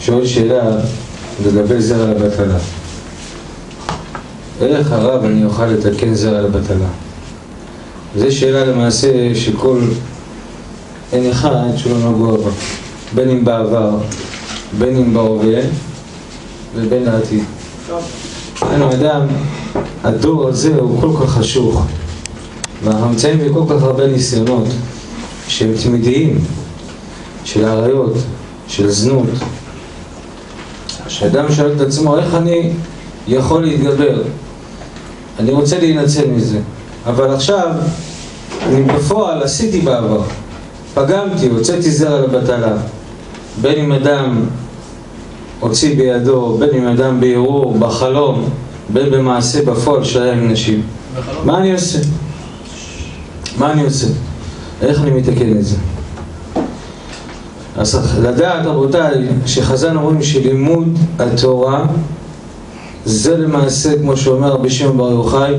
שואל שאלה לגבי זרע לבטלה. איך הרב אני אוכל לתקן זרע לבטלה? זו שאלה למעשה שכל אין אחד שלא נגוע בה, בין אם בעבר, בין אם בהווה ובין לעתיד. אנו אדם, הדור הזה הוא כל כך חשוך, ואנחנו נמצאים בכל כך הרבה ניסיונות שהם תמידיים, של עריות, של זנות, שאדם שואל את עצמו איך אני יכול להתגבר, אני רוצה להינצל מזה, אבל עכשיו אני בפועל עשיתי בעבר, פגמתי, הוצאתי זרע לבטלה, בין אם אדם הוציא בידו, בין אם אדם בערעור, בחלום, בין במעשה בפועל שהיה עם נשים. מה אני עושה? מה אני עושה? איך אני מתקן את זה? אז לדעת רבותיי שחז"ל אומרים שלימוד התורה זה למעשה כמו שאומר רבי שמעון בר יוחאי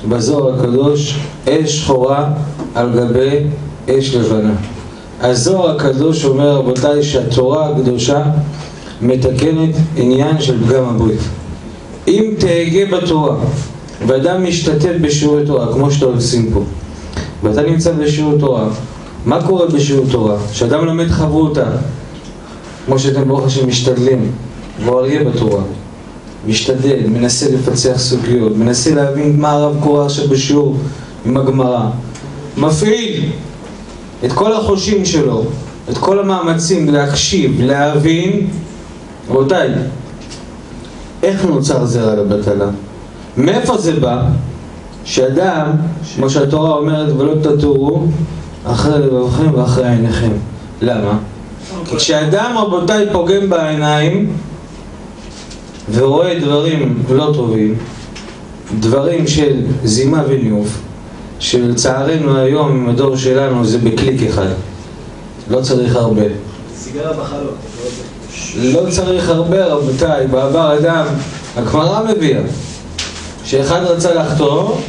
בזוהר הקדוש, אש שחורה על גבי אש לבנה. הזוהר הקדוש אומר רבותיי שהתורה הקדושה מתקנת עניין של פגם הברית. אם תהגה בתורה ואדם משתתף בשיעורי תורה כמו שאתם עושים פה ואתה נמצא בשיעור תורה, מה קורה בשיעור תורה? שאדם לומד חברותה כמו שאתם ברוך השם משתדלים והוא אריה בתורה, משתדל, מנסה לפצח סוגיות, מנסה להבין מה הרב קורא עכשיו בשיעור עם הגמרא, מפעיל את כל החושים שלו, את כל המאמצים להקשיב, להבין. רבותיי, איך נוצר זרע לבטלה? מאיפה זה בא? שאדם, כמו שהתורה אומרת, ולא תטורו אחרי לבבכם ואחרי עיניכם. למה? כי כשאדם רבותיי פוגם בעיניים ורואה דברים לא טובים, דברים של זימה וניאוף, שלצערנו היום עם הדור שלנו זה בקליק אחד, לא צריך הרבה. סיגרה בחלום. לא צריך הרבה רבותיי. בעבר אדם, הגמרא מביאה שאחד רצה לחתום,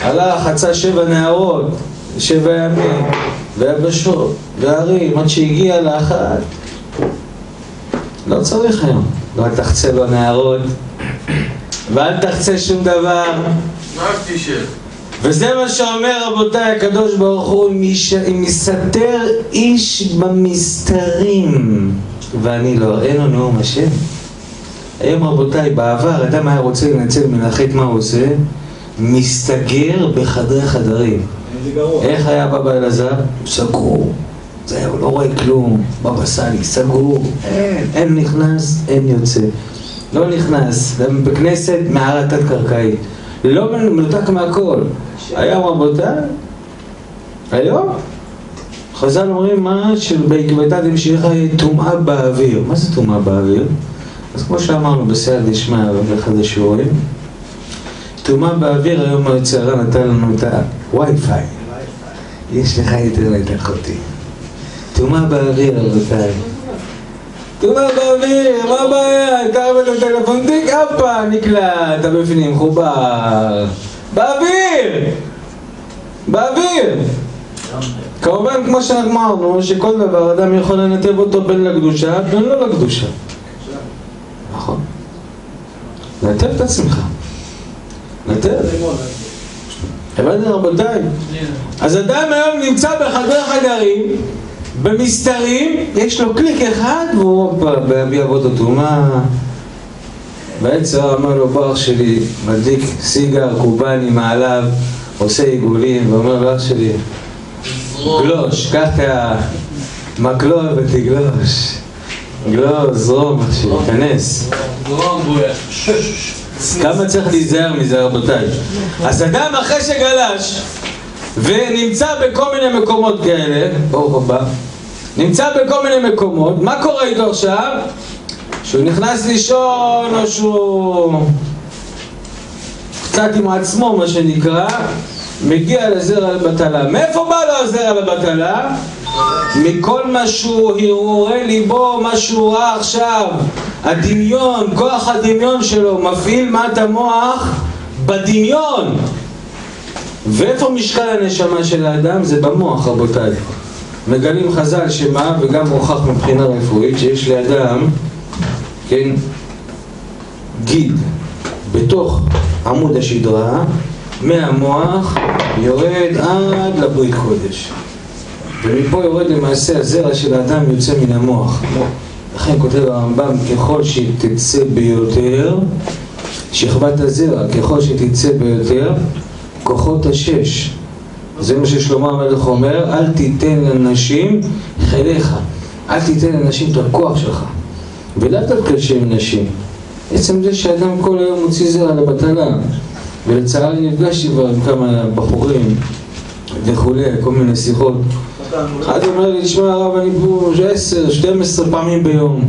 הלך, חצה 7 נהרות, 7 ימים ויבשות והרים עד שהגיע לאחד. לא צריך היום, לא תחצה לו נהרות ואל תחצה שום דבר. וזה מה שאומר רבותיי הקדוש ברוך הוא, אם מסתתר איש במסתרים ואני לא, אין לו נאום השם. היום רבותיי, בעבר אדם היה רוצה לנצל מנחית, מה הוא עושה? מסתגר בחדרי חדרים. איך היה בבא אלעזר? סגור, זהו, לא רואה כלום. בבא סאלי, סגור, אין נכנס, אין יוצא. לא נכנס, בכנסת מערה תת קרקעית, לא מנותק מהכל. היום רבותיי, היום חז"ל אומרים מה שבעקבתא דמשיחא טומאה באוויר. מה זה טומאה באוויר? אז כמו שאמרנו בסייעתא דשמיא באחד השיעורים, טומאה באוויר. היום היצר הרע נתן לנו את הווי-פיי, יש לך אינטרנט אחותי. טומאה באוויר רבותיי, טומאה באוויר, מה הבעיה? אתה עובד בטלפון תיק, אפה נקלט, אתה בפנים חובר באוויר, באוויר. כמובן כמו שאמרנו שכל דבר אדם יכול לנתב אותו בין לקדושה בין לא לקדושה, נכון? נתב את עצמך, נתב. הבנתם רבותיי? אז אדם היום נמצא בחדר חדרים במסתרים, יש לו קליק אחד והוא ביעבוד הטומאה. בעצם אמר לו בר שלי מדליק סיגר קובאני מעליו, עושה עיגולים, ואומר לו אח שלי גלוש, קח את המקלול ותגלוש, גלוש, זרום אח שלי, כנס. כמה צריך להיזהר מזה רבותיי. אז אדם אחרי שגלש ונמצא בכל מיני מקומות כאלה, נמצא בכל מיני מקומות, מה קורה איתו עכשיו? שהוא נכנס לישון או שהוא קצת עם עצמו מה שנקרא, מגיע לזרע לבטלה. מאיפה בא לו הזרע לבטלה? מכל מה שהוא הרהורי ליבו, מה שהוא ראה עכשיו, הדמיון, כוח הדמיון שלו מפעיל מעט המוח בדמיון. ואיפה משקל הנשמה של האדם? זה במוח רבותיי. מגלים חז"ל שמה, וגם מוכח מבחינה רפואית, שיש לאדם כן, גיד בתוך עמוד השדרה, מהמוח יורד עד לברית קודש, ומפה יורד למעשה הזרע של האדם יוצא מן המוח. לכן כותב הרמב"ם, ככל שתצא ביותר, שכבת הזרע, ככל שתצא ביותר, כוחות השש. זה מה ששלמה המלך אומר, אל תיתן לנשים חיליך, אל תיתן לנשים את הכוח שלך, ולאו דווקא שהם נשים. עצם זה שאדם כל היום מוציא זרע לבטלה, ולצערי נפגשתי כבר עם כמה בחורים וכולי, כל מיני שיחות. אחד אומר לי, תשמע הרב, אני פה 10, 12 פעמים ביום,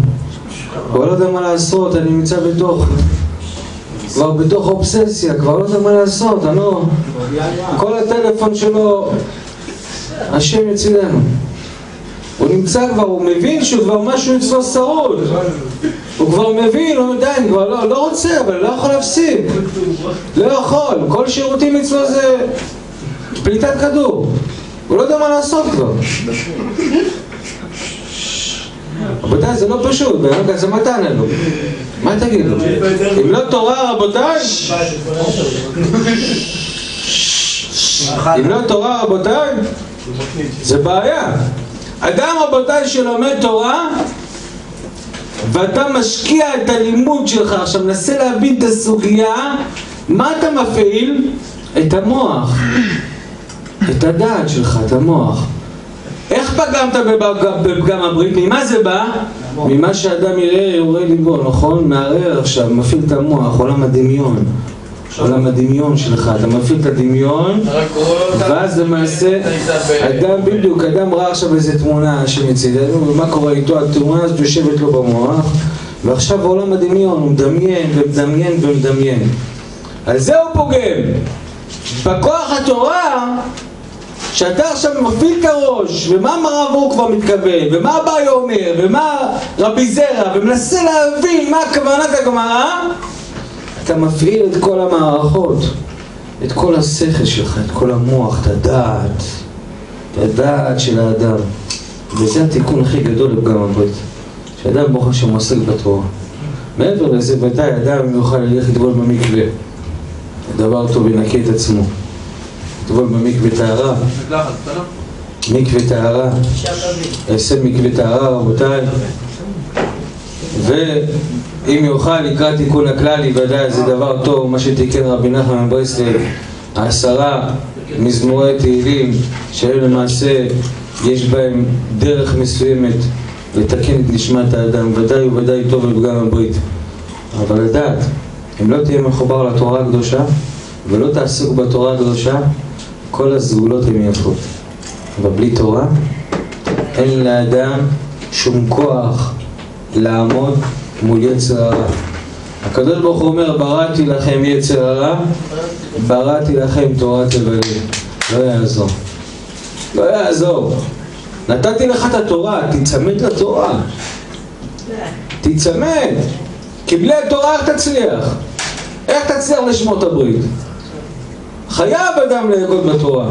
כבר לא יודע מה לעשות, אני נמצא כבר בתוך אובססיה, כבר לא יודע מה לעשות, אני לא... כל הטלפון שלו, השם יצילנו. הוא נמצא כבר, הוא מבין שהוא כבר משהו אצלו שרוד. הוא כבר מבין, הוא יודע, אני כבר לא רוצה, אבל לא יכול להפסיק. לא יכול, כל שירותים אצלו זה פליטת כדור. הוא לא יודע מה לעשות כבר. רבותיי, זה לא פשוט, אז מה תענה לו? מה תגיד לו? אם לא תורה, רבותיי? אם לא תורה, רבותיי? זה בעיה. אדם, רבותיי, שלומד תורה, ואתה משקיע את הלימוד שלך, עכשיו מנסה להבין את הסוגיה, מה אתה מפעיל? את המוח, את הדעת שלך, את המוח. איך פגמת בפגם הברית? ממה זה בא? ממה שאדם יראה, יורה ליבו, נכון? מערער עכשיו, מפעיל את המוח, עולם הדמיון. עולם הדמיון שלך, אתה מפעיל את הדמיון, ואז למעשה, אדם בדיוק, אדם ראה עכשיו איזו תמונה שמצדנו, ומה קורה איתו? התמונה הזאת יושבת לו במוח, ועכשיו עולם הדמיון, הוא מדמיין ומדמיין ומדמיין. על זה הוא פוגם. בכוח התורה, שאתה עכשיו מפעיל את הראש, ומה הרב הוא כבר מתכוון, ומה אביי אומר, ומה רבי זרע, ומנסה להבין מה כוונת הגמרא, אתה מפעיל את כל המערכות, את כל השכל שלך, את כל המוח, את הדעת של האדם. וזה התיקון הכי גדול בפגם הברית, שאדם ברוך השם עוסק בתורה. מעבר לזה, ודאי אדם יוכל ללכת לטבול במקווה, דבר טוב ינקה את עצמו. לטבול במקווה טהרה, מקווה טהרה, יעשה מקווה טהרה, רבותיי. ואם יוכל לקראת תיקון הכללי, ודאי זה דבר טוב, מה שתיקן רבי נחמן מברסלב, 10 מזמורי תהילים, שהם למעשה יש בהם דרך מסוימת לתקן את נשמת האדם, ודאי וודאי טוב בפגם הברית. אבל לדעת, אם לא תהיה מחובר לתורה הקדושה ולא תעסוק בתורה הקדושה, כל הסגולות הן יפות. אבל בלי תורה אין לאדם שום כוח לעמוד מול יצר הרע. הקדוש ברוך הוא אומר, בראתי לכם יצר הרע, בראתי לכם תורת לבלים. לא יעזור, לא יעזור. נתתי לך את התורה, תצמד לתורה, תצמד. כי בלי התורה איך תצליח? איך תצליח לשמות הברית? חייב אדם להגות בתורה,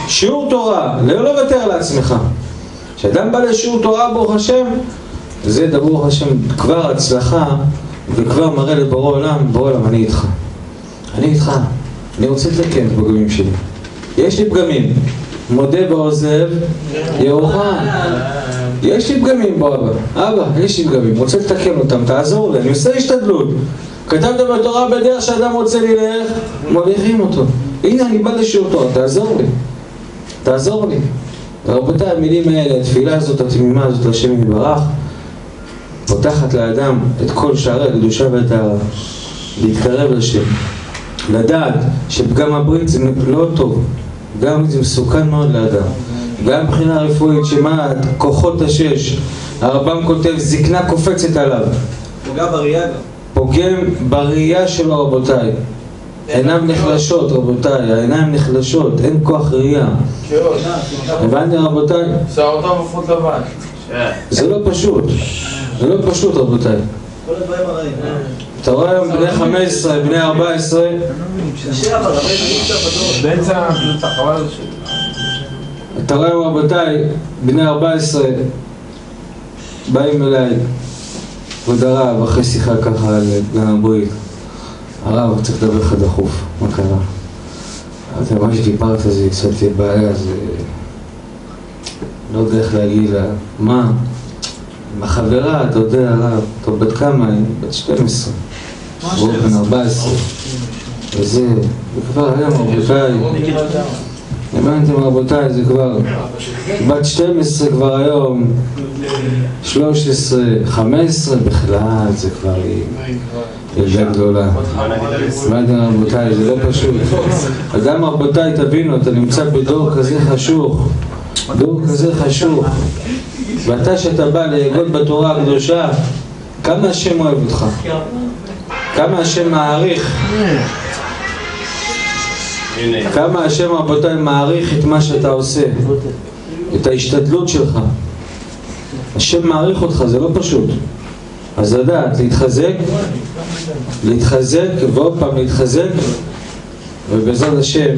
שיעור תורה, לא לוותר לעצמך. כשאדם בא לשיעור תורה ברוך השם, זה ברוך השם כבר הצלחה, וכבר מראה לבורא עולם, בורא עולם, אני איתך, אני איתך, אני רוצה לתקן את הפגמים שלי. יש לי פגמים, מודה ועוזב ירוחם. יש לי פגמים באבא, אבא, יש לי פגמים, רוצה לתקן אותם, תעזור לי, אני עושה השתדלות. כתבת בתורה בדרך שאדם רוצה ללך, מוליכים אותו. הנה אני בא לשיעור תורה, תעזור לי, תעזור לי. ורבותיי, המילים האלה, התפילה הזאת, התמימה הזאת, השם יתברך, פותחת לאדם את כל שערי הקדושה והטהרה, להתקרב לשם, לדעת שפגם הברית זה לא טוב, גם זה מסוכן מאוד לאדם, גם מבחינה רפואית, שמה כוחות השש, הרמב"ם כותב, זקנה קופצת עליו, פוגע בראייה גם, פוגם בראייה שלו, רבותיי. עיניו נחלשות, רבותיי, העיניים נחלשות, אין כוח ראייה. הבנתי, רבותיי? שערותיו עפות לבן. זה לא פשוט, זה לא פשוט, רבותיי. כל הדברים הרעים. אתה רואה היום בני 15, בני 14, אתה רואה היום, רבותיי, בני 14 באים אליי, כבוד הרב, אחרי שיחה ככה על גן הברית, הרב, צריך לדבר לך דחוף, מה קרה? אמרתי, מה שדיברת זה קצת בעיה, זה... לא יודע איך להגיד לה, מה? עם החברה, אתה יודע, הרב, טוב, בת כמה היא? בת 12. הוא בן 14. וזה, וכבר היום רבותיי, הבנתם רבותיי, זה כבר בת 12 כבר היום, 13, 15 בכלל, זה כבר ילדה גדולה. הבנתם רבותיי, זה לא פשוט. אדם רבותיי, תבינו, אתה נמצא בדור כזה חשוך, דור כזה חשוך, ואתה שאתה בא להגות בתורה הקדושה, כמה השם אוהב אותך, כמה השם מעריך, כמה השם רבותיי מעריך את מה שאתה עושה, את ההשתדלות שלך. השם מעריך אותך, זה לא פשוט. אז לדעת, להתחזק ועוד פעם להתחזק, ובעזרת השם